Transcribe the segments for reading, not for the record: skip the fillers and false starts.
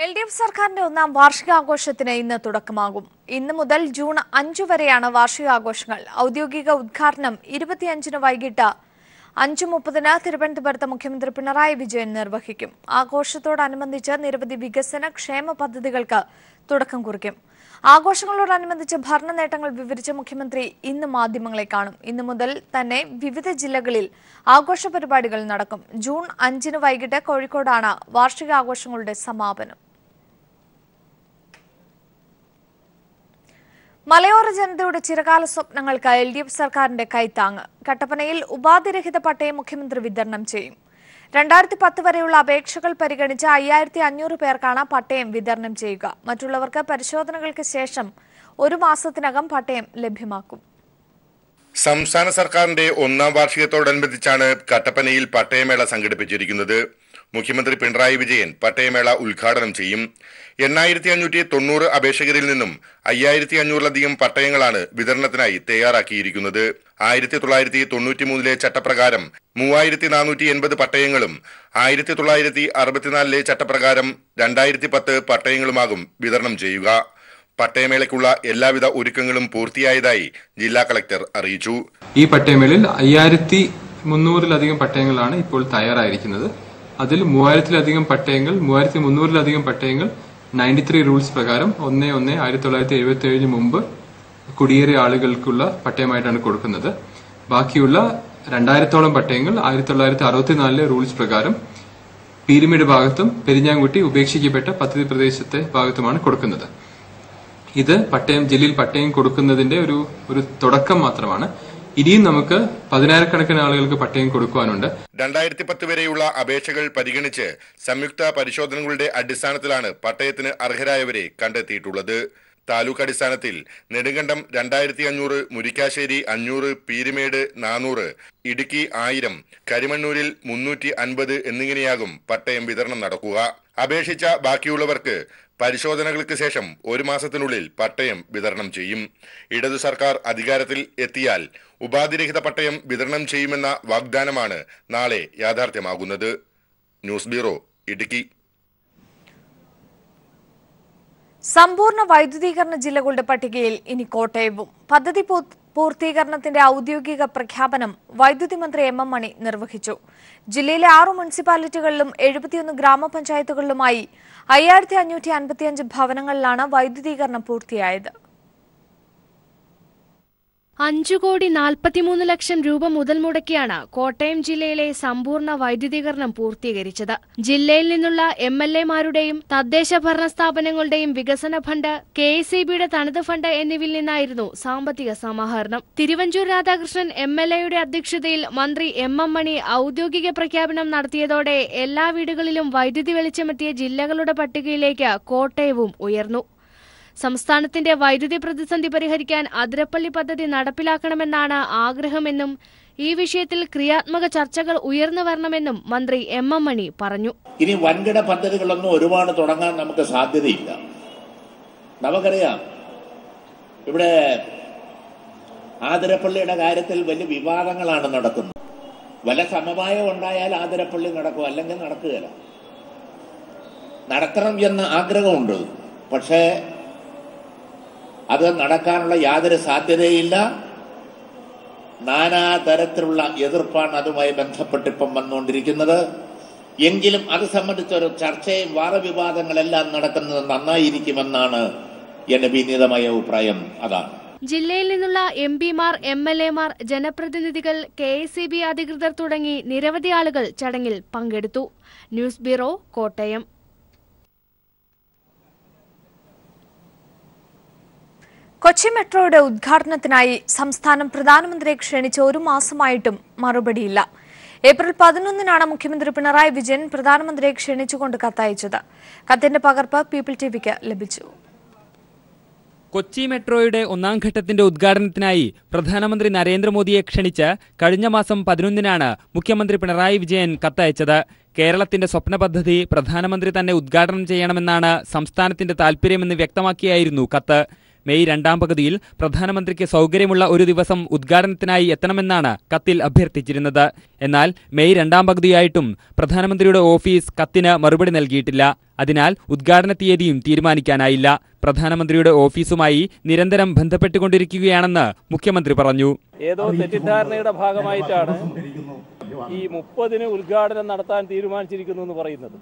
LDF സർക്കാരിന്റെ ഒന്നാം വാർഷികാഘോഷത്തിന് ഇന്ന് തുടക്കമാകും. ഇന്ന് മുതൽ ജൂൺ 5 വരെയാണ് വാർഷികാഘോഷങ്ങൾ. ഔദ്യോഗിക ഉദ്ഘാടനം 25-ന് വൈകിട്ട് 5:30-ന് തിരുവനന്തപുരത്ത് മുഖ്യമന്ത്രി പിണറായി വിജയൻ നിർവഹിക്കും. ആഘോഷത്തോടനുബന്ധിച്ച് നിരവധി വികസന ക്ഷേമ പദ്ധതികൾക്ക് തുടക്കം കുറിക്കും. ആഘോഷങ്ങളോടനുബന്ധിച്ച് ഭരണ നേട്ടങ്ങൾ വിവരിച്ച മുഖ്യമന്ത്രി ഇന്ന് മാധ്യമങ്ങളെ കാണും. ഇന്നു മുതൽ തന്നെ വിവിധ ജില്ലകളിൽ ആഘോഷ പരിപാടികൾ നടക്കും. ജൂൺ 5-ന് വൈകിട്ട് കോഴിക്കോടാണ് വാർഷികാഘോഷങ്ങളുടെ സമാപനം. മലയോര ജനതയുടെ ചിരകാല സ്വപ്നങ്ങൾക്ക് LDF സർക്കാരിന്റെ കൈത്താങ്ങ്. കട്ടപ്പനയിൽ ഉപാധിരഹിത പട്ടയം മുഖ്യമന്ത്രി വിതരണം ചെയ്യും. 2010 വരെയുള്ള അപേക്ഷകൾ പരിഗണിച്ച് 5500 പേർക്കാണ് പട്ടയം വിതരണം ചെയ്യുക. മറ്റുള്ളവർക്ക് പരിശോധനകൾക്ക് ശേഷം 1 മാസത്തിനകം പട്ടയം ലഭ്യമാക്കും. സംസ്ഥാന സർക്കാരിന്റെ ഒന്നാം വാർഷികത്തോടനുബന്ധിച്ചാണ് കട്ടപ്പനയിൽ പട്ടയമേള സംഘടിപ്പിച്ചിരിക്കുന്നത്. മുഖ്യമന്ത്രി പിണറായി വിജയൻ പട്ടയമേള ഉദ്ഘാടനം ചെയ്യും. 8590 അപേക്ഷകരിൽ നിന്നും 5500-ലധികം പട്ടയങ്ങളാണ് വിതരണത്തിനായി തയ്യാറാക്കിയിരിക്കുന്നത്. 1993-ലെ ചട്ടപ്രകാരം 3480 പട്ടയങ്ങളും 1964-ലെ ചട്ടപ്രകാരം 2010 പട്ടയങ്ങളുമാകും വിതരണം ചെയ്യുക. പട്ടയമേളയ്ക്കുള്ള എല്ലാവിധ ഒരുക്കങ്ങളും പൂർത്തിയായതായി ജില്ലാ കളക്ടർ അറിയിച്ചു. ഈ പട്ടയമേളയിൽ 5300-ലധികം പട്ടയങ്ങളാണ് ഇപ്പോൾ തയ്യാറായിരിക്കുന്നത്. അതിൽ 3000-ലധികം പട്ടയങ്ങൾ 3300-ലധികം പട്ടയങ്ങൾ 93 റൂൾസ് പ്രകാരം 1/1/1977 മുമ്പ് കുടിയേറിയ ആളുകൾക്കുള്ള പട്ടയമായിട്ടാണ് കൊടുക്കുന്നത്. ബാക്കിയുള്ള 2000-ഓളം പട്ടയങ്ങൾ 1964-ലെ റൂൾസ് പ്രകാരം പീരുമേട് ഭാഗത്തും പെരിഞ്ഞാങ്കുട്ടി ഉപേക്ഷിക്കപ്പെട്ട പദ്ധതി പ്രദേശത്തെ ഭാഗത്തുമാണ് കൊടുക്കുന്നത്. ഇത് ജില്ലയിൽ പട്ടയം കൊടുക്കുന്നതിന്റെ ഒരു തുടക്കം മാത്രമാണ്. ഇനിയും നമുക്ക് 10,000-കണക്കിന് ആളുകൾക്ക് പട്ടയം കൊടുക്കുവാനുണ്ട്. 2010 വരെയുള്ള അപേക്ഷകൾ പരിഗണിച്ച് സംയുക്ത പരിശോധനകളുടെ അടിസ്ഥാനത്തിലാണ് പട്ടയത്തിന് അർഹരായവരെ കണ്ടെത്തിയിട്ടുള്ളത്. താലൂക്ക് അടിസ്ഥാനത്തിൽ നെടുങ്കണ്ടം 2500, മുരിക്കാശ്ശേരി 500, പീരുമേട് 400, ഇടുക്കി 1000, കരിമണ്ണൂരിൽ 350 എന്നിങ്ങനെയാകും പട്ടയം വിതരണം നടക്കുക. അപേക്ഷിച്ച ബാക്കിയുള്ളവർക്ക് പരിശോധനകൾക്ക് ശേഷം 1 മാസത്തിനുള്ളിൽ പട്ടയം വിതരണം ചെയ്യും. ഇടതു സർക്കാർ അധികാരത്തിൽ എത്തിയാൽ ഉപാധിരഹിത പട്ടയം വിതരണം ചെയ്യുമെന്ന വാഗ്ദാനമാണ് നാളെ യാഥാർത്ഥ്യമാകുന്നത്. News bureau, Idukki. സമ്പൂർണ്ണ വൈദ്യുതീകരണ ജില്ലകളുടെ പട്ടികയിൽ ഇനി കോട്ടയവും. പദ്ധതി പൂർത്തീകരണത്തിന്റെ ഔദ്യോഗിക പ്രഖ്യാപനം വൈദ്യുതി മന്ത്രി MM മണി നിർവഹിച്ചു. ജില്ലയിലെ 6 മുനിസിപ്പാലിറ്റികളിലും 71 ഗ്രാമപഞ്ചായത്തുകളിലുമായി 5555 ഭവനങ്ങളിലാണ് വൈദ്യുതീകരണം പൂർത്തിയായത്. 5,43,00,000 രൂപ മുതൽ മുടക്കിയാണ് കോട്ടയം ജില്ലയിലെ സമ്പൂർണ്ണ വൈദ്യുതീകരണം പൂർത്തീകരിച്ചത്. ജില്ലയിൽ നിന്നുള്ള MLA-മാരുടെയും തദ്ദേശ ഭരണ സ്ഥാപനങ്ങളുടെയും വികസന ഫണ്ട്, KSEBയുടെ തനത് ഫണ്ട് എന്നിവയിൽ നിന്നായിരുന്നു സാമ്പത്തിക സമാഹരണം. തിരുവഞ്ചൂർ രാധാകൃഷ്ണൻ MLA-യുടെ അധ്യക്ഷതയിൽ മന്ത്രി MM മണി ഔദ്യോഗിക പ്രഖ്യാപനം നടത്തിയതോടെ എല്ലാ വീടുകളിലും വൈദ്യുതി വെളിച്ചമെത്തിയ ജില്ലകളുടെ പട്ടികയിലേക്ക് കോട്ടയവും ഉയർന്നു. സംസ്ഥാനത്തിന്റെ വൈദ്യുതി പ്രതിസന്ധി പരിഹരിക്കാൻ അതിരപ്പള്ളി പദ്ധതി നടപ്പിലാക്കണമെന്നാണ് ആഗ്രഹമെന്നും ഈ വിഷയത്തിൽ ക്രിയാത്മക ചർച്ചകൾ ഉയർന്നു വരണമെന്നും മന്ത്രി MM മണി പറഞ്ഞു. ഇനി വൻകിട പദ്ധതികളൊന്നും ഒരുപാട് തുടങ്ങാൻ നമുക്ക് സാധ്യതയില്ല. നമുക്കറിയാം, ഇവിടെ ആതിരപ്പള്ളിയുടെ കാര്യത്തിൽ വലിയ വിവാദങ്ങളാണ് നടക്കുന്നത്. വല്ല സമവായം ഉണ്ടായാൽ ആതിരപ്പള്ളി നടക്കും, അല്ലെങ്കിൽ നടക്കുകയില്ല. നടത്തണം എന്ന ആഗ്രഹമുണ്ട്, പക്ഷേ അത് നടക്കാനുള്ള യാതൊരു സാധ്യതയില്ല. നാനാതരത്തിലുള്ള എതിർപ്പാണ് അതുമായി ബന്ധപ്പെട്ടിപ്പം വന്നുകൊണ്ടിരിക്കുന്നത്. എങ്കിലും അത് സംബന്ധിച്ചൊരു ചർച്ചയും വാദവിവാദങ്ങളെല്ലാം നടക്കുന്നത് നന്നായിരിക്കുമെന്നാണ് എന്റെ വിനീതമായ അഭിപ്രായം. അതാണ്. ജില്ലയിൽ നിന്നുള്ള MP-മാർ, MLA-മാർ, ജനപ്രതിനിധികൾ, KSEB അധികൃതർ തുടങ്ങി നിരവധി ആളുകൾ ചടങ്ങിൽ പങ്കെടുത്തു. News bureau, Kottayam. കൊച്ചി മെട്രോയുടെ ഉദ്ഘാടനത്തിനായി സംസ്ഥാനം പ്രധാനമന്ത്രിയെ ക്ഷണിച്ച് 1 മാസമായിട്ടും മറുപടിയില്ല. ഏപ്രിൽ 11-നാണ് മുഖ്യമന്ത്രി പിണറായി വിജയൻ പ്രധാനമന്ത്രിയെ ക്ഷണിച്ചുകൊണ്ട് കത്തയച്ചത്. കത്തിന്റെ പകർപ്പ് പീപ്പിൾ TVക്ക് ലഭിച്ചു. കൊച്ചി മെട്രോയുടെ 1ാം ഘട്ടത്തിന്റെ ഉദ്ഘാടനത്തിനായി പ്രധാനമന്ത്രി നരേന്ദ്രമോദിയെ ക്ഷണിച്ച് കഴിഞ്ഞ മാസം 11-നാണ് മുഖ്യമന്ത്രി പിണറായി വിജയൻ കത്തയച്ചത്. കേരളത്തിന്റെ സ്വപ്ന പദ്ധതി പ്രധാനമന്ത്രി തന്നെ ഉദ്ഘാടനം ചെയ്യണമെന്നാണ് സംസ്ഥാനത്തിന്റെ താൽപര്യമെന്ന് വ്യക്തമാക്കിയായിരുന്നു കത്ത്. മെയ് 2ാം പകുതിയിൽ പ്രധാനമന്ത്രിക്ക് സൗകര്യമുള്ള ഒരു ദിവസം ഉദ്ഘാടനത്തിനായി എത്തണമെന്നാണ് കത്തിൽ അഭ്യർത്ഥിച്ചിരുന്നത്. എന്നാൽ മെയ് 2ാം പകുതിയായിട്ടും പ്രധാനമന്ത്രിയുടെ ഓഫീസ് കത്തിന് മറുപടി നൽകിയിട്ടില്ല. അതിനാൽ ഉദ്ഘാടന തീയതിയും തീരുമാനിക്കാനായില്ല. പ്രധാനമന്ത്രിയുടെ ഓഫീസുമായി നിരന്തരം ബന്ധപ്പെട്ടുകൊണ്ടിരിക്കുകയാണെന്ന് മുഖ്യമന്ത്രി പറഞ്ഞു. ഏതോ തെറ്റിദ്ധാരണയുടെ ഭാഗമായിട്ടാണ് ഈ 30-ന് ഉദ്ഘാടനം നടത്താൻ തീരുമാനിച്ചിരിക്കുന്നു എന്ന് പറയുന്നത്.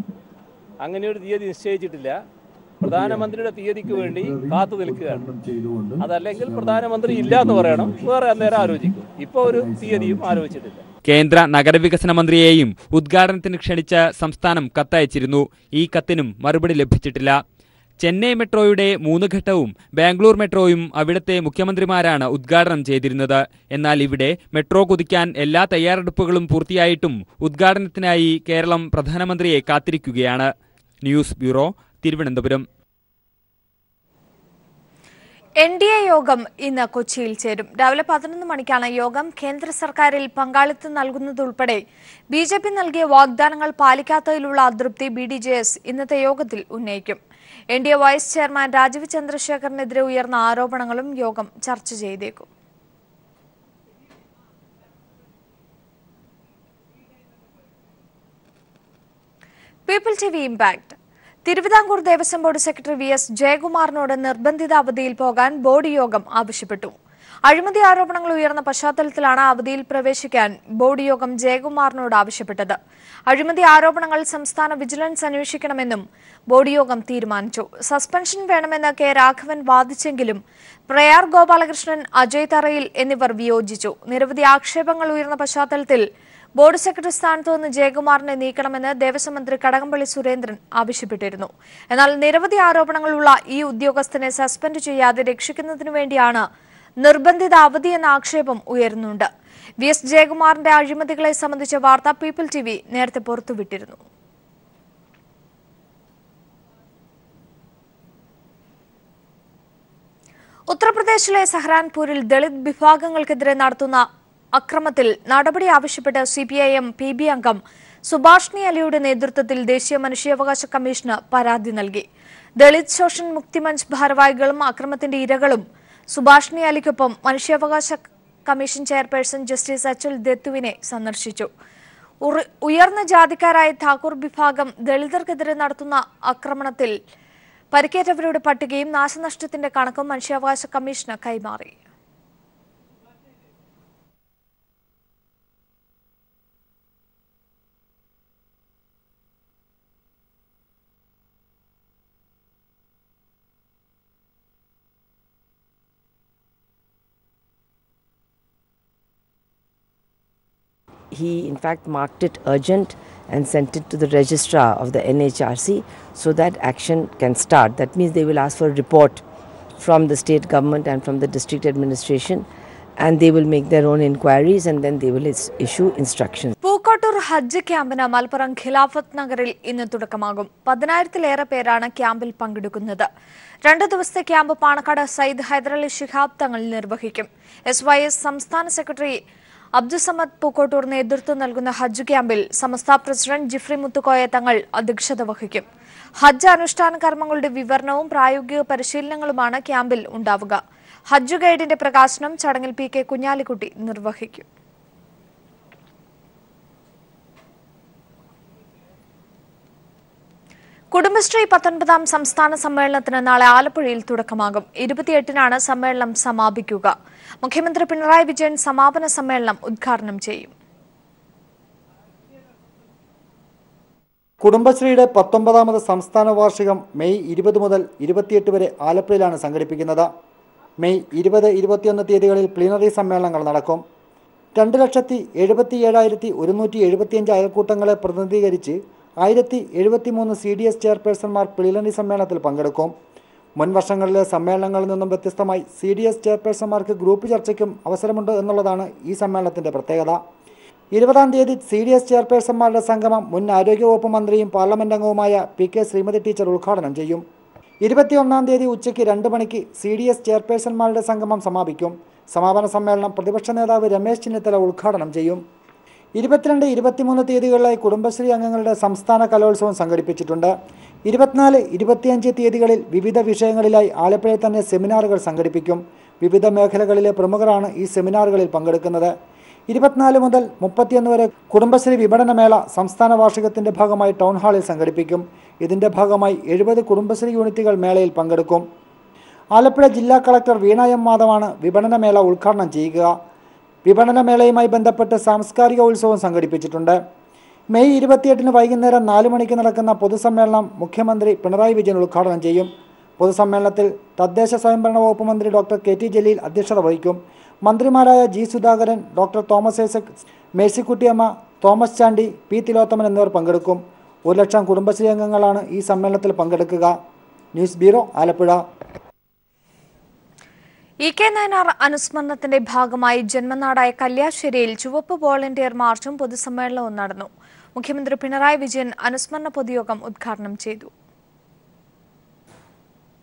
അങ്ങനെ ഒരു തീയതി നിശ്ചയിച്ചിട്ടില്ല. പ്രധാനമന്ത്രിയുടെ തീയതിക്ക് വേണ്ടി കാത്തു നിൽക്കുകയാണ്. അതല്ലെങ്കിൽ പ്രധാനമന്ത്രി ഇല്ല എന്ന് പറയണം, വേറെ അന്നേരം ആലോചിക്കും. ഇപ്പോൾ ഒരു തീയതിയും ആലോചിച്ചിട്ടില്ല. കേന്ദ്ര നഗരവികസന മന്ത്രിയെയും ഉദ്ഘാടനത്തിന് ക്ഷണിച്ച സംസ്ഥാനം കത്തയച്ചിരുന്നു. ഈ കത്തിനും മറുപടി ലഭിച്ചിട്ടില്ല. ചെന്നൈ മെട്രോയുടെ 3 ഘട്ടവും ബാംഗ്ലൂർ മെട്രോയും അവിടുത്തെ മുഖ്യമന്ത്രിമാരാണ് ഉദ്ഘാടനം ചെയ്തിരുന്നത്. എന്നാൽ ഇവിടെ മെട്രോ കുതിക്കാൻ എല്ലാ തയ്യാറെടുപ്പുകളും പൂർത്തിയായിട്ടും ഉദ്ഘാടനത്തിനായി കേരളം പ്രധാനമന്ത്രിയെ കാത്തിരിക്കുകയാണ്. News bureau, Thiruvananthapuram. NDA യോഗം ഇന്ന് കൊച്ചിയിൽ ചേരും. രാവിലെ 11 മണിക്കാണ് യോഗം. കേന്ദ്ര സർക്കാരിൽ പങ്കാളിത്തം നൽകുന്നതുൾപ്പെടെ BJP നൽകിയ വാഗ്ദാനങ്ങൾ പാലിക്കാത്തതിലുള്ള അതൃപ്തി BDJS ഇന്നത്തെ യോഗത്തിൽ ഉന്നയിക്കും. NDA വൈസ് ചെയർമാൻ രാജീവ് ചന്ദ്രശേഖറിനെതിരെ ഉയർന്ന ആരോപണങ്ങളും യോഗം ചർച്ച ചെയ്തേക്കും. People TV impact. Thiruvithamkoor Devaswom board secretary VS ജയകുമാറിനോട് നിർബന്ധിത അവധിയിൽ പോകാൻ ബോർഡ് യോഗം ആവശ്യപ്പെട്ടു. അഴിമതി ആരോപണങ്ങൾ ഉയർന്ന പശ്ചാത്തലത്തിലാണ് അവധിയിൽ പ്രവേശിക്കാൻ ബോർഡ് യോഗം ജയകുമാറിനോട് ആവശ്യപ്പെട്ടത്. അഴിമതി ആരോപണങ്ങൾ സംസ്ഥാന വിജിലൻസ് അന്വേഷിക്കണമെന്നും ബോർഡ് യോഗം തീരുമാനിച്ചു. സസ്പെൻഷൻ വേണമെന്ന് K. രാഘവൻ വാദിച്ചെങ്കിലും പ്രയാർ ഗോപാലകൃഷ്ണൻ, അജയ് തറയിൽ എന്നിവർ വിയോജിച്ചു. നിരവധി ആക്ഷേപങ്ങൾ ഉയർന്ന പശ്ചാത്തലത്തിൽ ബോർഡ് സെക്രട്ടറി സ്ഥാനത്ത് നിന്ന് ജയകുമാറിനെ നീക്കണമെന്ന് ദേവസ്വം മന്ത്രി കടകംപള്ളി സുരേന്ദ്രൻ ആവശ്യപ്പെട്ടിരുന്നു. എന്നാൽ നിരവധി ആരോപണങ്ങളുള്ള ഈ ഉദ്യോഗസ്ഥനെ സസ്പെൻഡ് ചെയ്യാതെ രക്ഷിക്കുന്നതിനു വേണ്ടിയാണ് നിർബന്ധിത അവധി എന്ന ആക്ഷേപം ഉയരുന്നുണ്ട്. VS ജയകുമാറിന്റെ അഴിമതികളെ സംബന്ധിച്ച വാർത്ത പീപ്പിൾ TV നേരത്തെ പുറത്തുവിട്ടിരുന്നു. ഉത്തർപ്രദേശിലെ സഹറാൻപൂരിൽ ദളിത് വിഭാഗങ്ങൾക്കെതിരെ നടത്തുന്ന അക്രമത്തിൽ നടപടി ആവശ്യപ്പെട്ട് CPIM PB അംഗം സുഭാഷ്ണി അലിയുടെ നേതൃത്വത്തിൽ ദേശീയ മനുഷ്യാവകാശ കമ്മീഷന് പരാതി നൽകി. ദളിത് ശോഷൺ മുക്തി മഞ്ച് ഭാരവാഹികളും അക്രമത്തിന്റെ ഇരകളും സുഭാഷ്ണി അലിക്കൊപ്പം മനുഷ്യാവകാശ കമ്മീഷൻ ചെയർപേഴ്സൺ ജസ്റ്റിസ് അച്ചുൽ ദത്തുവിനെ സന്ദർശിച്ചു. ഉയർന്ന ജാതിക്കാരായ താക്കൂർ വിഭാഗം ദളിതർക്കെതിരെ നടത്തുന്ന ആക്രമണത്തിൽ പരിക്കേറ്റവരുടെ പട്ടികയും നാശനഷ്ടത്തിന്റെ കണക്കും മനുഷ്യാവകാശ കമ്മീഷന് കൈമാറി. He in fact marked it urgent and sent it to the registrar of the NHRC so that action can start. That means they will ask for a report from the state government and from the district administration, and they will make their own inquiries and then they will issue instructions. Pookkottur ഹജ്ജ് ക്യാമ്പിന് മലപ്പുറം ഖിലാഫത്ത് നഗറിൽ ഇന്ന് തുടക്കമാകും. 10,000-ലേറെ പേരാണ് ക്യാമ്പിൽ പങ്കെടുക്കുന്നത്. 2 ദിവസത്തെ camp Panakkad Sayyid Hyderali Shihab Thangal നിർവഹിക്കും. SYS സംസ്ഥാന സെക്രട്ടറി അബ്ദുസമദ് പൂക്കോട്ടൂർ നേതൃത്വം നൽകുന്ന ഹജ്ജ് ക്യാമ്പിൽ സമസ്ത പ്രസിഡന്റ് ജിഫ്രി മുത്തുക്കോയ തങ്ങൾ അധ്യക്ഷത വഹിക്കും. ഹജ്ജ് അനുഷ്ഠാന കർമ്മങ്ങളുടെ വിവരണവും പ്രായോഗിക പരിശീലനങ്ങളുമാണ് ക്യാമ്പിൽ ഉണ്ടാവുക. ഹജ്ജ് ഗൈഡിന്റെ പ്രകാശനം ചടങ്ങിൽ PK കുഞ്ഞാലിക്കുട്ടി നിർവഹിക്കും. കുടുംബശ്രീ 19ാം സംസ്ഥാന സമ്മേളനത്തിന് നാളെ ആലപ്പുഴയിൽ തുടക്കമാകും. 28-നാണ് സമ്മേളനം സമാപിക്കുക. മുഖ്യമന്ത്രി പിണറായി വിജയൻ സമാപന സമ്മേളനം ഉദ്ഘാടനം ചെയ്യും. കുടുംബശ്രീയുടെ 19ാമത് സംസ്ഥാന വാർഷികം മെയ് 20 മുതൽ 28 വരെ ആലപ്പുഴയിലാണ് സംഘടിപ്പിക്കുന്നത്. മെയ് 20, 21 തീയതികളിൽ പ്ലീനറി സമ്മേളനങ്ങൾ നടക്കും. 2,77,175 അയൽക്കൂട്ടങ്ങളെ പ്രതിനിധീകരിച്ച് 1,073 CDS ചെയർപേഴ്സൺമാർ പ്ലീനറി സമ്മേളനത്തിൽ പങ്കെടുക്കും. മുൻ വർഷങ്ങളിലെ സമ്മേളനങ്ങളിൽ നിന്നും വ്യത്യസ്തമായി CDS ചെയർപേഴ്സൺമാർക്ക് ഗ്രൂപ്പ് ചർച്ചയ്ക്കും അവസരമുണ്ട് എന്നുള്ളതാണ് ഈ സമ്മേളനത്തിൻ്റെ പ്രത്യേകത. 20-ാം തീയതി CDS ചെയർപേഴ്സൺമാരുടെ സംഗമം മുൻ ആരോഗ്യവകുപ്പ് മന്ത്രിയും പാർലമെന്റ് അംഗവുമായ PK ശ്രീമതി ടീച്ചർ ഉദ്ഘാടനം ചെയ്യും. 21-ാം തീയതി ഉച്ചയ്ക്ക് 2 മണിക്ക് CDS ചെയർപേഴ്സൺമാരുടെ സംഗമം സമാപിക്കും. സമാപന സമ്മേളനം പ്രതിപക്ഷ നേതാവ് രമേശ് ചെന്നിത്തല ഉദ്ഘാടനം ചെയ്യും. 22, 23 തീയതികളിലായി കുടുംബശ്രീ അംഗങ്ങളുടെ സംസ്ഥാന കലോത്സവം സംഘടിപ്പിച്ചിട്ടുണ്ട്. 24, 25 തീയതികളിൽ വിവിധ വിഷയങ്ങളിലായി ആലപ്പുഴയിൽ തന്നെ സെമിനാറുകൾ സംഘടിപ്പിക്കും. വിവിധ മേഖലകളിലെ പ്രമുഖരാണ് ഈ സെമിനാറുകളിൽ പങ്കെടുക്കുന്നത്. 24 മുതൽ 31 വരെ കുടുംബശ്രീ വിപണനമേള സംസ്ഥാന വാർഷികത്തിന്റെ ഭാഗമായി ടൗൺ ഹാളിൽ സംഘടിപ്പിക്കും. ഇതിന്റെ ഭാഗമായി 70 കുടുംബശ്രീ യൂണിറ്റുകൾ മേളയിൽ പങ്കെടുക്കും. ആലപ്പുഴ ജില്ലാ കളക്ടർ വീണ എം മാധവാണ് വിപണനമേള ഉദ്ഘാടനം ചെയ്യുക. വിപണനമേളയുമായി ബന്ധപ്പെട്ട് സാംസ്കാരിക ഉത്സവം സംഘടിപ്പിച്ചിട്ടുണ്ട്. മെയ് 28 വൈകുന്നേരം 4 മണിക്ക് നടക്കുന്ന പൊതുസമ്മേളനം മുഖ്യമന്ത്രി പിണറായി വിജയൻ ഉദ്ഘാടനം ചെയ്യും. പൊതുസമ്മേളനത്തിൽ തദ്ദേശ സ്വയംഭരണ വകുപ്പ് മന്ത്രി ഡോക്ടർ കെ ടി ജലീൽ അധ്യക്ഷത വഹിക്കും. മന്ത്രിമാരായ G Sudhakaran, doctor Thomas Isaac, Mercykuttyamma, Thomas Chandy, P Thilothaman എന്നിവർ പങ്കെടുക്കും. 1 ലക്ഷം കുടുംബശ്രീ അംഗങ്ങളാണ് ഈ സമ്മേളനത്തിൽ പങ്കെടുക്കുക. News bureau, Alappuzha. E K Nayanar അനുസ്മരണത്തിന്റെ ഭാഗമായി ജന്മനാടായ കല്യാശ്ശേരിയിൽ ചുവപ്പ് വോളണ്ടിയർ മാർച്ചും പൊതുസമ്മേളനവും നടന്നു. മുഖ്യമന്ത്രി പിണറായി വിജയൻ അനുസ്മരണ പൊതുയോഗം ഉദ്ഘാടനം ചെയ്തു.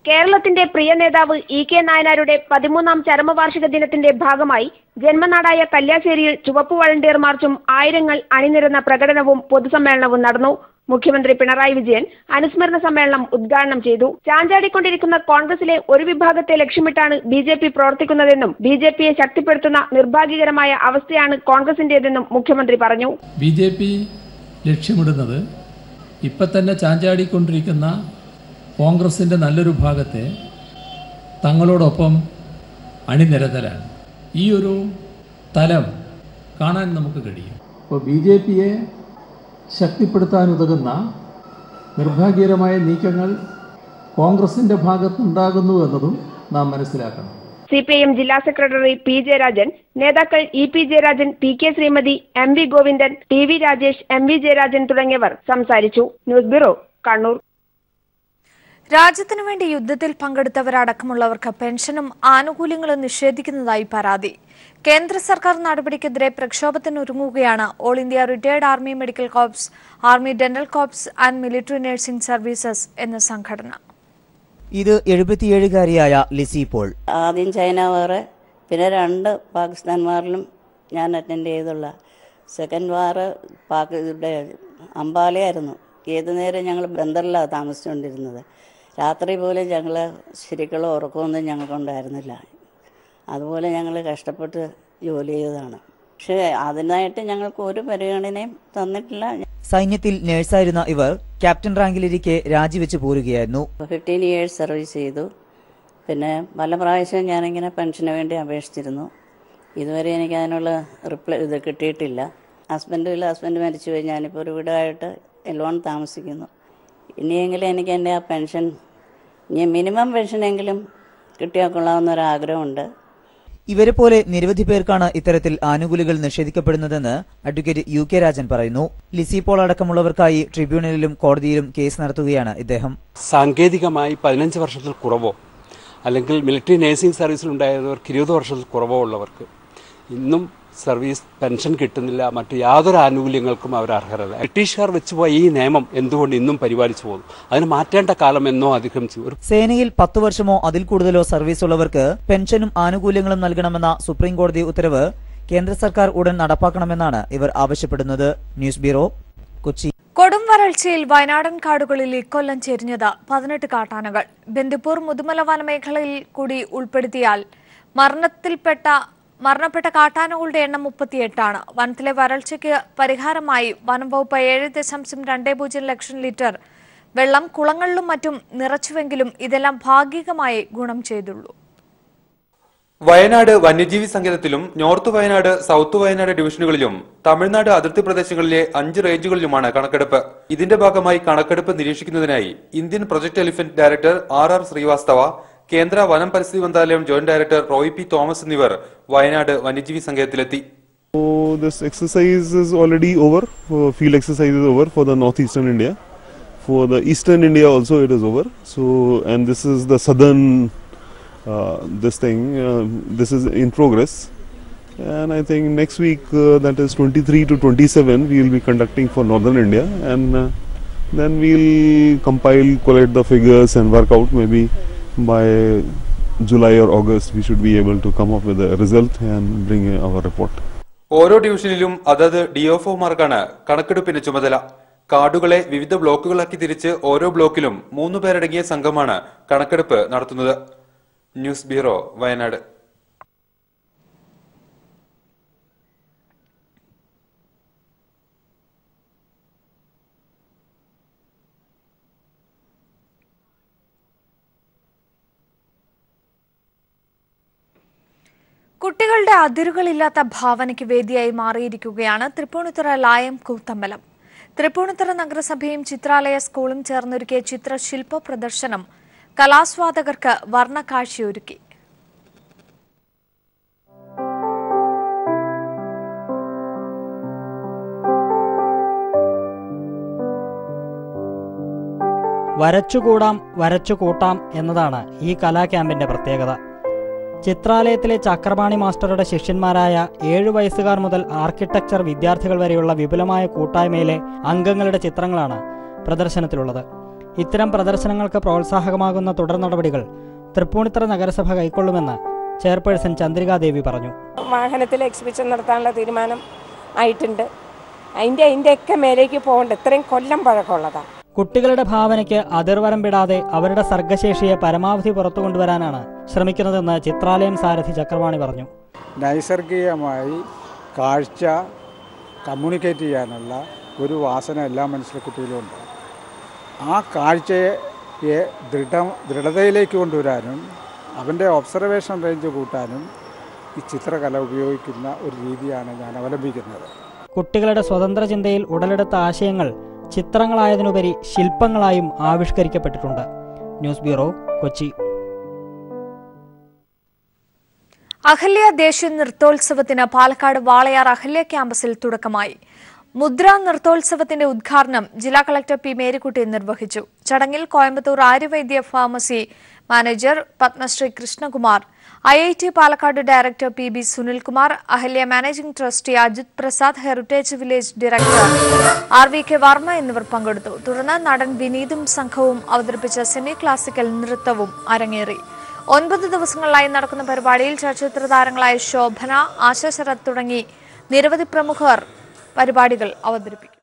കേരളത്തിന്റെ പ്രിയ നേതാവ് ഇ കെ നായനാരുടെ 13ാം ചരമവാർഷിക ദിനത്തിന്റെ ഭാഗമായി ജന്മനാടായ കല്യാശ്ശേരിയിൽ ചുവപ്പ് വോളണ്ടിയർ മാർച്ചും ആയിരങ്ങൾ അണിനിരന്ന പ്രകടനവും പൊതുസമ്മേളനവും നടന്നു. മുഖ്യമന്ത്രി പിണറായി വിജയൻ അനുസ്മരണ സമ്മേളനം ഉദ്ഘാടനം ചെയ്തു. ചാഞ്ചാടിക്കൊണ്ടിരിക്കുന്ന കോൺഗ്രസിലെ ഒരു വിഭാഗത്തെ ലക്ഷ്യമിട്ടാണ് ബി.ജെ.പി. പ്രവർത്തിക്കുന്നതെന്നും ബി.ജെ.പിയെ ശക്തിപ്പെടുത്തുന്ന നിർഭാഗ്യകരമായ അവസ്ഥയാണ് കോൺഗ്രസിന്റേതെന്നും മുഖ്യമന്ത്രി പറഞ്ഞു. ബി.ജെ.പി. ലക്ഷ്യമിടുന്നത് ഇപ്പം തന്നെ ചാഞ്ചാടിക്കൊണ്ടിരിക്കുന്ന കോൺഗ്രസിന്റെ നല്ലൊരു ഭാഗത്തെ തങ്ങളോടൊപ്പം അണിനിരത്തലാണ്. ഈ ഒരു തലം കാണാൻ നമുക്ക് കഴിയും. അപ്പോൾ ബി.ജെ.പിയെ ശക്തിപ്പെടുത്താനുതകുന്ന നിർഭാഗ്യകരമായ നീക്കങ്ങൾ കോൺഗ്രസിന്റെ ഭാഗത്തുണ്ടാകുന്നു എന്നതും നാം മനസ്സിലാക്കണം. CPIM ജില്ലാ സെക്രട്ടറി പി ജയരാജൻ, നേതാക്കൾ E P Jayarajan, P K Sreemathi, M V Govindan, T V Rajesh, M V Jayarajan തുടങ്ങിയവർ സംസാരിച്ചു. News bureau, Kannur. രാജ്യത്തിനു വേണ്ടി യുദ്ധത്തിൽ പങ്കെടുത്തവരടക്കമുള്ളവർക്ക് പെൻഷനും ആനുകൂല്യങ്ങളും നിഷേധിക്കുന്നതായി പരാതി. കേന്ദ്ര സർക്കാർ നടപടിക്കെതിരെ പ്രക്ഷോഭത്തിനൊരുങ്ങുകയാണ് all India retired army medical corps, army dental corps and military nursing services എന്ന സംഘടന. ഇത് 77-കാരിയായ ലിസി പോൾ. ആദ്യം ചൈന വാറ്, പിന്നെ 2 പാകിസ്ഥാൻ വാറിലും ഞാൻ അറ്റൻഡ് ചെയ്തുള്ള. സെക്കൻഡ് വാറ് ഇവിടെ അംബാലയായിരുന്നു. ഏതു നേരം ഞങ്ങൾ ബന്ദറിലാണ് താമസിച്ചുകൊണ്ടിരുന്നത്. രാത്രി പോലും ഞങ്ങൾ ശരിക്കുള്ള ഉറക്കമൊന്നും ഞങ്ങൾക്കുണ്ടായിരുന്നില്ല. അതുപോലെ ഞങ്ങൾ കഷ്ടപ്പെട്ട് ജോലി ചെയ്തതാണ്. പക്ഷേ അതിനായിട്ട് ഞങ്ങൾക്ക് ഒരു പരിഗണനയും തന്നിട്ടില്ല. സൈന്യത്തിൽ നഴ്സായിരുന്ന ഇവർ ക്യാപ്റ്റൻ റാങ്കിലിരിക്കെ രാജിവെച്ച് പോരുകയായിരുന്നു. 15 years സർവീസ് ചെയ്തു. പിന്നെ പല പ്രാവശ്യം ഞാനിങ്ങനെ പെൻഷന് വേണ്ടി അപേക്ഷിച്ചിരുന്നു. ഇതുവരെ എനിക്ക് അതിനുള്ള ഇത് കിട്ടിയിട്ടില്ല. ഹസ്ബൻഡ് മരിച്ചുപോയി. ഞാനിപ്പോൾ ഒരു വീടായിട്ട് ലോൺ താമസിക്കുന്നു. ഇനിയെങ്കിലും എനിക്ക് എൻ്റെ ആ പെൻഷൻ, ഇനി മിനിമം പെൻഷനെങ്കിലും കിട്ടിയാൽ കൊള്ളാവുന്നൊരാഗ്രഹമുണ്ട്. ഇവരെ പോലെ നിരവധി പേർക്കാണ് ഇത്തരത്തിൽ ആനുകൂല്യങ്ങൾ നിഷേധിക്കപ്പെടുന്നതെന്ന് അഡ്വക്കേറ്റ് യു കെ രാജൻ പറയുന്നു. ലിസി പോൾ അടക്കമുള്ളവർക്കായി ട്രിബ്യൂണലിലും കോടതിയിലും കേസ് നടത്തുകയാണ് ഇദ്ദേഹം. സാങ്കേതികമായി 15 വർഷത്തിൽ കുറവോ അല്ലെങ്കിൽ മിലിറ്ററി നഴ്സിംഗ് സർവീസിലുണ്ടായവർക്ക് 20 വർഷത്തിൽ കുറവോ ഉള്ളവർക്ക് ഇന്നും സർവീസ് പെൻഷൻ കിട്ടുന്നില്ല. മറ്റു യാതൊരു ആനുകൂല്യങ്ങൾക്കും അവർ അർഹരല്ല. ബ്രിട്ടീഷുകാർ വെച്ചുപോയ ഈ നിയമം എന്തുകൊണ്ട് ഇന്നും പരിപാലിച്ചു പോകുന്നു? അതിന് മാറ്റേണ്ട കാലം എന്നോ അതിക്രമിച്ചു. സേനയിൽ 10 വർഷമോ അതിൽ കൂടുതലോ സർവീസ് ഉള്ളവർക്ക് പെൻഷനും ആനുകൂല്യങ്ങളും നൽകണമെന്ന സുപ്രീം കോടതി ഉത്തരവ് കേന്ദ്ര സർക്കാർ ഉടൻ നടപ്പാക്കണമെന്നാണ് ഇവർ ആവശ്യപ്പെടുന്നത്. News bureau, Kochi. കൊടും വരൾച്ചയിൽ വയനാടൻ കാടുകളിൽ ഇക്കൊല്ലം ചെരിഞ്ഞത് 18 കാട്ടാനകൾ. ബന്ദിപ്പൂർ മുതുമല വനമേഖലയിൽ കൂടി ഉൾപ്പെടുത്തിയാൽ മരണപ്പെട്ട കാട്ടാനകളുടെ എണ്ണം 38ആണ്. വനത്തിലെ വരൾച്ചയ്ക്ക് പരിഹാരമായി വനം വകുപ്പ് 7.20 ലക്ഷം ലിറ്റർ വെള്ളം കുളങ്ങളിലും മറ്റും നിറച്ചുവെങ്കിലും ഇതെല്ലാം ഭാഗികമായി ഗുണം ചെയ്തുള്ളൂ. വയനാട് വന്യജീവി സങ്കേതത്തിലും നോർത്ത് വയനാട്, സൗത്ത് വയനാട് ഡിവിഷനുകളിലും തമിഴ്നാട് അതിർത്തി പ്രദേശങ്ങളിലെ 5 റേഞ്ചുകളിലുമാണ് കണക്കെടുപ്പ്. ഇതിന്റെ ഭാഗമായി കണക്കെടുപ്പ് നിരീക്ഷിക്കുന്നതിനായി Indian project elephant director R Srivastava, കേന്ദ്ര വനം പരിസ്ഥിതി മന്ത്രാലയം joint director Roy P Thomas എന്നിവർ വയനാട് വന്യജീവി സങ്കേതത്തിലെത്തി. This exercise is already over. Field exercise is over for the northeastern India. For the eastern India also it is over. So, and this is the southern this is in progress. And I think next week, that is 23 to 27, we will be conducting for northern India, and then we will collect the figures and work out. Maybe by July or August we should be able to come up with a result and bring our report. ഓരോ ഡിവിഷനിലും അതത് DFOമാർക്കാണ് കണക്കെടുപ്പിന് ചുമതല. കാടുകളെ വിവിധ ബ്ലോക്കുകളാക്കി തിരിച്ച് ഓരോ ബ്ലോക്കിലും 3 പേരടങ്ങിയ സംഘമാണ് കണക്കെടുപ്പ് നടത്തുന്നത്. News bureau, Wayanad. കുട്ടികളുടെ അതിരുകളില്ലാത്ത ഭാവനയ്ക്ക് വേദിയായി മാറിയിരിക്കുകയാണ് തൃപ്പൂണിത്തുറ ലായം കൂത്തമ്പലം. തൃപ്പൂണിത്തുറ നഗരസഭയും ചിത്രാലയ സ്കൂളും ചേർന്നൊരുക്കിയ ചിത്രശില്പ പ്രദർശനം കലാസ്വാദകർക്ക് വർണ്ണക്കാഴ്ചയൊരുക്കി. വരച്ചുകൂടാം വരച്ചുകൂട്ടാം എന്നതാണ് ഈ കലാക്യാമ്പിന്റെ പ്രത്യേകത. ചിത്രാലയത്തിലെ ചക്രപാണി മാസ്റ്ററുടെ ശിഷ്യന്മാരായ 7 വയസ്സുകാർ മുതൽ ആർക്കിടെക്ചർ വിദ്യാർത്ഥികൾ വരെയുള്ള വിപുലമായ കൂട്ടായ്മയിലെ അംഗങ്ങളുടെ ചിത്രങ്ങളാണ് പ്രദർശനത്തിലുള്ളത്. ഇത്തരം പ്രദർശനങ്ങൾക്ക് പ്രോത്സാഹകമാകുന്ന തുടർ നടപടികൾ തൃപ്പൂണിത്തുറ നഗരസഭ കൈക്കൊള്ളുമെന്ന് ചെയർപേഴ്സൺ ചന്ദ്രികാദേവി പറഞ്ഞു. വാഹനത്തിൽ എക്സിബിഷൻ നടത്താനുള്ള തീരുമാനം ആയിട്ടുണ്ട്. അതിൻ്റെയൊക്കെ മേലേക്ക് പോകേണ്ട ഇത്രയും കൊല്ലം പഴക്കമുള്ളതാണ്. കുട്ടികളുടെ ഭാവനയ്ക്ക് അതിർവരമ്പിടാതെ അവരുടെ സർഗശേഷിയെ പരമാവധി പുറത്തു കൊണ്ടുവരാനാണ് ശ്രമിക്കുന്നതെന്ന് ചിത്രാലയം സാരഥി ചക്രവാണി പറഞ്ഞു. നൈസർഗികമായി കാഴ്ച കമ്മ്യൂണിക്കേറ്റ് ചെയ്യാനുള്ള ഒരു വാസന എല്ലാ മനുഷ്യ കുട്ടിയിലുമുണ്ട്. ആ കാഴ്ചയെ ദൃഢതയിലേക്ക് കൊണ്ടുവരാനും അവൻ്റെ ഒബ്സർവേഷൻ റേഞ്ച് കൂട്ടാനും ഈ ചിത്രകല ഉപയോഗിക്കുന്ന ഒരു രീതിയാണ് ഞാൻ അവലംബിക്കുന്നത്. കുട്ടികളുടെ സ്വതന്ത്ര ചിന്തയിൽ ഉടലെടുത്ത ആശയങ്ങൾ ചിത്രങ്ങളായതിനുപരി ശില്പങ്ങളായും ആവിഷ്കരിക്കപ്പെട്ടിട്ടുണ്ട്. News bureau, Kochi. അഹല്യ ദേശീയ നൃത്തോത്സവത്തിന് പാലക്കാട് വാളയാർ അഹല്യ ക്യാമ്പസിൽ തുടക്കമായി. മുദ്ര നൃത്തോത്സവത്തിന്റെ ഉദ്ഘാടനം ജില്ലാ കളക്ടർ പി മേരിക്കുട്ടി നിർവഹിച്ചു. ചടങ്ങിൽ Coimbatore Aryavaidya pharmacy manager Padmashri Krishnakumar, IIT Palakkad director PB Sunilkumar, Ahalya managing trustee Ajith Prasad, heritage village director RVK Varma എന്നിവർ പങ്കെടുത്തു. തുടർന്ന് നടൻ വിനീതും സംഘവും അവതരിപ്പിച്ച സെമി ക്ലാസിക്കൽ നൃത്തവും അരങ്ങേറി. 9 ദിവസങ്ങളിലായി നടക്കുന്ന പരിപാടിയിൽ ചലച്ചിത്ര താരങ്ങളായ ശോഭന, ആശ ശരത് തുടങ്ങി നിരവധി പ്രമുഖർ പരിപാടികൾ അവതരിപ്പിക്കും.